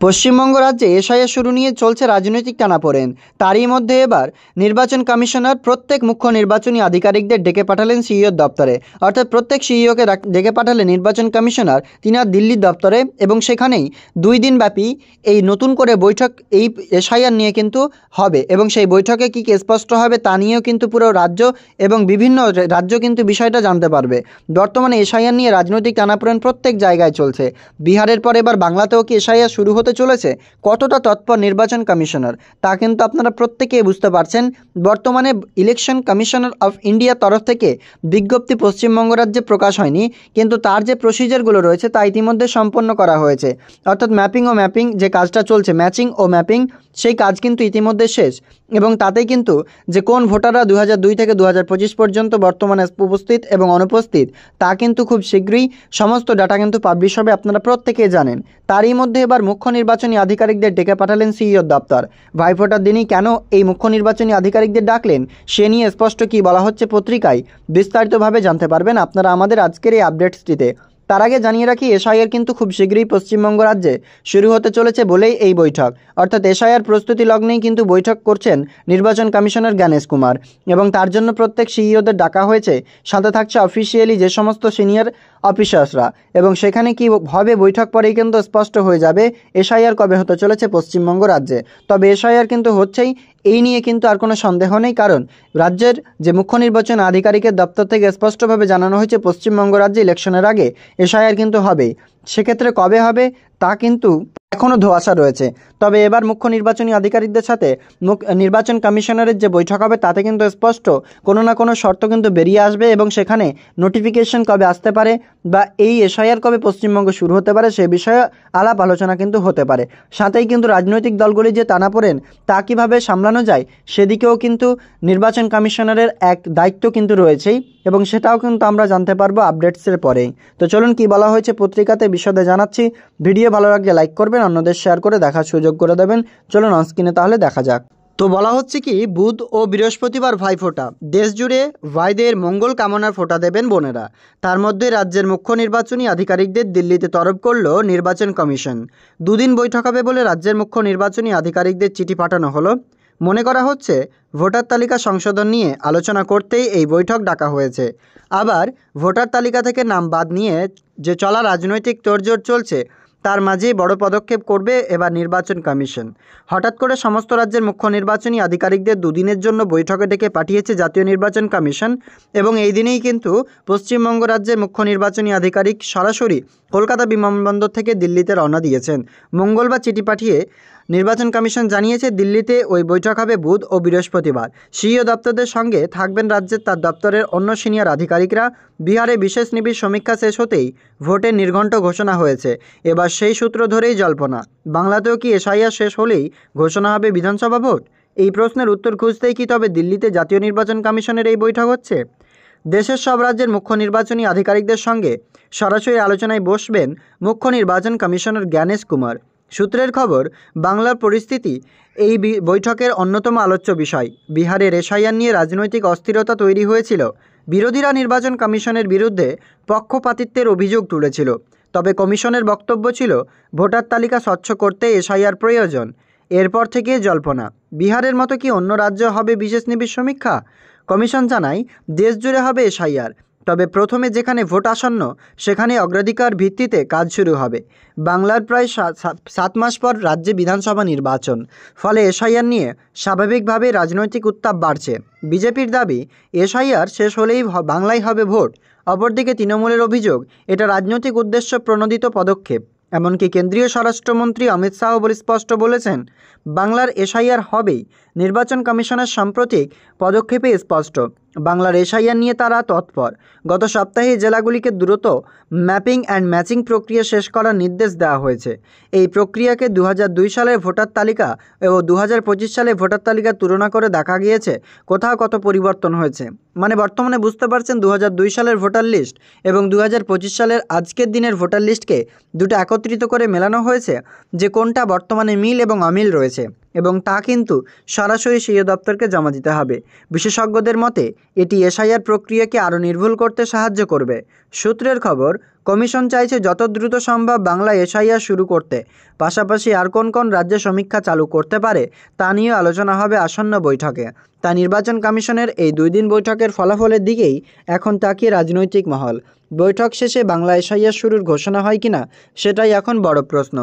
পশ্চিমবঙ্গ রাজ্যে এসআইআর শুরু নিয়ে চলছে রাজনৈতিক টানাপোড়েন। তারই মধ্যে এবার নির্বাচন কমিশনার প্রত্যেক মুখ্য নির্বাচনী আধিকারিকদের ডেকে পাঠালেন সিইওর দপ্তরে। অর্থাৎ প্রত্যেক সিইওকে ডেকে পাঠালেন নির্বাচন কমিশনার তিনার দিল্লির দপ্তরে, এবং সেখানেই 2 দিন ব্যাপী এই নতুন করে বৈঠক এই এসআইআর নিয়ে কিন্তু হবে, এবং সেই বৈঠকে কী কী স্পষ্ট হবে তা নিয়েও কিন্তু পুরো রাজ্য এবং বিভিন্ন রাজ্য কিন্তু বিষয়টা জানতে পারবে। বর্তমানে এসআইআর নিয়ে রাজনৈতিক টানাপোড়েন প্রত্যেক জায়গায় চলছে। বিহারের পর এবার বাংলাতেও কি এসআইআর শুরু হতে চলেছে? কতটা তৎপর নির্বাচন কমিশনার তা কিন্তু আপনারা প্রত্যেকেই বুঝতে পারছেন। বর্তমানে ইলেকশন কমিশনার অফ ইন্ডিয়ার তরফ থেকে বিজ্ঞপ্তি পশ্চিমবঙ্গ রাজ্যে প্রকাশ হয়নি, কিন্তু তার যে প্রসিজারগুলো রয়েছে তা ইতিমধ্যে সম্পন্ন করা হয়েছে। অর্থাৎ ম্যাপিং যে কাজটা চলছে, ম্যাচিং ও ম্যাপিং, সেই কাজ কিন্তু ইতিমধ্যে শেষ, এবং তাতেই কিন্তু যে কোন ভোটাররা 2002 থেকে 2025 পর্যন্ত বর্তমানে উপস্থিত এবং অনুপস্থিত তা কিন্তু খুব শীঘ্রই সমস্ত ডাটা কিন্তু পাবলিশ হবে, আপনারা প্রত্যেকেই জানেন। তারই মধ্যে এবার মুখ্য নির্বাচনী আধিকারিকদের ডেকে পাঠালেন সিইওর দপ্তর। ভাইফোঁটার দিনই কেন এই মুখ্য নির্বাচনী আধিকারিকদের ডাকলেন সে নিয়ে স্পষ্ট কী বলা হচ্ছে পত্রিকায় বিস্তারিতভাবে জানতে পারবেন আপনারা আমাদের আজকের এই আপডেটসটিতে। তার আগে জানিয়ে রাখি, এসআইআর কিন্তু খুব শীঘ্রই পশ্চিমবঙ্গ রাজ্যে শুরু হতে চলেছে বলেই এই বৈঠক। অর্থাৎ এসআইআর প্রস্তুতি লগ্নেই কিন্তু বৈঠক করছেন নির্বাচন কমিশনার জ্ঞানেশ কুমার, এবং তার জন্য প্রত্যেক সিইওদের ডাকা হয়েছে। সাথে থাকছে অফিসিয়ালি যে সমস্ত সিনিয়র অফিসার্সরা, এবং সেখানে কি হবে বৈঠক পরেই কিন্তু স্পষ্ট হয়ে যাবে এসআইআর কবে হতে চলেছে পশ্চিমবঙ্গ রাজ্যে। তবে এসআইআর কিন্তু হচ্ছেই, এই নিয়ে কিন্তু আর কোনো সন্দেহ নেই, কারণ রাজ্যের যে মুখ্য নির্বাচন আধিকারিকের দপ্তর থেকে স্পষ্টভাবে জানানো হয়েছে পশ্চিমবঙ্গ রাজ্যে ইলেকশনের আগে এসআইআর কিন্তু হবেই। সেক্ষেত্রে কবে হবে তা কিন্তু এখনও ধোঁয়াশা রয়েছে। তবে এবার মুখ্য নির্বাচনী আধিকারিকদের সাথে নির্বাচন কমিশনারের যে বৈঠক হবে তাতে কিন্তু স্পষ্ট কোনো না কোনো শর্ত কিন্তু বেরিয়ে আসবে, এবং সেখানে নোটিফিকেশন কবে আসতে পারে বা এই এসআইআর কবে পশ্চিমবঙ্গে শুরু হতে পারে সে বিষয়ে আলাপ আলোচনা কিন্তু হতে পারে। সাথেই কিন্তু রাজনৈতিক দলগুলি যে টানাপোড়েন তা কীভাবে সামলানো যায় সেদিকেও কিন্তু নির্বাচন কমিশনারের এক দায়িত্ব কিন্তু রয়েছেই, এবং সেটাও কিন্তু আমরা জানতে পারবো আপডেটসের পরেই। তো চলুন কী বলা হয়েছে পত্রিকাতে বিশদে জানাচ্ছি। ভিডিও ভালো লাগলে লাইক করবেন, অন্যদের শেয়ার করে দেখার সুযোগ করে দেবেন। চলুন অনস্ক্রিনে তাহলে দেখা যাক। তো বলা হচ্ছে কি, বুধ ও বৃহস্পতিবার ভাইফোঁটা, দেশ জুড়ে ভাইদের মঙ্গল কামনার ফোঁটা দেবেন বোনেরা। তার মধ্যে রাজ্যের মুখ্য নির্বাচনী আধিকারিকদের দিল্লিতে তরফ করল নির্বাচন কমিশন। 2 দিন বৈঠক হবে বলে রাজ্যের মুখ্য নির্বাচনী আধিকারিকদের চিঠি পাঠানো হলো। মনে করা হচ্ছে ভোটার তালিকা সংশোধন নিয়ে আলোচনা করতেই এই বৈঠক ডাকা হয়েছে। আবার ভোটার তালিকা থেকে নাম বাদ নিয়ে যে চলা রাজনৈতিক তোড়জোড় চলছে তার মাঝেই বড় পদক্ষেপ করবে এবার নির্বাচন কমিশন। হঠাৎ করে সমস্ত রাজ্যের মুখ্য নির্বাচনী আধিকারিকদের 2 দিনের জন্য বৈঠকে ডেকে পাঠিয়েছে জাতীয় নির্বাচন কমিশন, এবং এই দিনেই কিন্তু পশ্চিমবঙ্গ রাজ্যের মুখ্য নির্বাচনী আধিকারিক সরাসরি কলকাতা বিমানবন্দর থেকে দিল্লিতে রওনা দিয়েছেন। মঙ্গলবার চিঠি পাঠিয়ে নির্বাচন কমিশন জানিয়েছে দিল্লিতে ওই বৈঠক হবে বুধ ও বৃহস্পতিবার। সিইও দপ্তরদের সঙ্গে থাকবেন রাজ্যের তার দপ্তরের অন্য সিনিয়র আধিকারিকরা। বিহারে বিশেষ নিবিড় সমীক্ষা শেষ হতেই ভোটের নির্ঘণ্ট ঘোষণা হয়েছে। এবার সেই সূত্র ধরেই জল্পনা, বাংলাতেও কি এসআইআর শেষ হলেই ঘোষণা হবে বিধানসভা ভোট? এই প্রশ্নের উত্তর খুঁজতেই কি তবে দিল্লিতে জাতীয় নির্বাচন কমিশনের এই বৈঠক হচ্ছে? দেশের সব রাজ্যের মুখ্য নির্বাচনী আধিকারিকদের সঙ্গে সরাসরি আলোচনায় বসবেন মুখ্য নির্বাচন কমিশনার জ্ঞানেশ কুমার। সূত্রের খবর, বাংলার পরিস্থিতি এই বৈঠকের অন্যতম আলোচ্য বিষয়। বিহারের এসআইআর নিয়ে রাজনৈতিক অস্থিরতা তৈরি হয়েছিল। বিরোধীরা নির্বাচন কমিশনের বিরুদ্ধে পক্ষপাতিত্বের অভিযোগ তুলেছিল। তবে কমিশনের বক্তব্য ছিল ভোটার তালিকা স্বচ্ছ করতে এসআইআর প্রয়োজন। এরপর থেকে জল্পনা, বিহারের মতো কি অন্য রাজ্য হবে বিশেষ নিবিড় সমীক্ষা? কমিশন জানায় দেশ জুড়ে হবে এসআইআর, তবে প্রথমে যেখানে ভোট আসন্ন সেখানে অগ্রাধিকার ভিত্তিতে কাজ শুরু হবে। বাংলার প্রায় 7 মাস পর রাজ্যে বিধানসভা নির্বাচন, ফলে এসআইআর নিয়ে স্বাভাবিকভাবে রাজনৈতিক উত্তাপ বাড়ছে। বিজেপির দাবি এসআইআর শেষ হলেই বাংলায় হবে ভোট। অপরদিকে তৃণমূলের অভিযোগ এটা রাজনৈতিক উদ্দেশ্য প্রণোদিত পদক্ষেপ। এমনকি কেন্দ্রীয় স্বরাষ্ট্রমন্ত্রী অমিত শাহ স্পষ্ট বলেছেন বাংলার এসআইআর হবেই। নির্বাচন কমিশনের সাম্প্রতিক পদক্ষেপে স্পষ্ট, বাংলার এসআইআর নিয়ে তারা তৎপর। গত সপ্তাহে জেলাগুলিকে দ্রুত ম্যাপিং অ্যান্ড ম্যাচিং প্রক্রিয়া শেষ করার নির্দেশ দেওয়া হয়েছে। এই প্রক্রিয়াকে 2002 সালের ভোটার তালিকা ও 2025 সালে ভোটার তালিকার তুলনা করে দেখা গিয়েছে কোথাও কত পরিবর্তন হয়েছে। মানে বর্তমানে বুঝতে পারছেন 2002 সালের ভোটার লিস্ট এবং 2025 সালের আজকের দিনের ভোটার লিস্টকে দুটো একত্রিত করে মেলানো হয়েছে যে কোনটা বর্তমানে মিল এবং অমিল রয়েছে। এবং তা কিন্তু সরাসরি সিইও দপ্তরকে জমা দিতে হবে। বিশেষজ্ঞদের মতে এটি এসআইআর প্রক্রিয়াকে আরও নির্ভুল করতে সাহায্য করবে। সূত্রের খবর, কমিশন চাইছে যত দ্রুত সম্ভব বাংলা এসআইআর শুরু করতে। পাশাপাশি আর কোন কোন রাজ্যে সমীক্ষা চালু করতে পারে তা নিয়েও আলোচনা হবে আসন্ন বৈঠকে। তা নির্বাচন কমিশনের এই 2 দিন বৈঠকের ফলাফলের দিকেই এখন তাকিয়ে রাজনৈতিক মহল। বৈঠক শেষে বাংলা এসআইআর শুরুর ঘোষণা হয় কিনা সেটাই এখন বড় প্রশ্ন।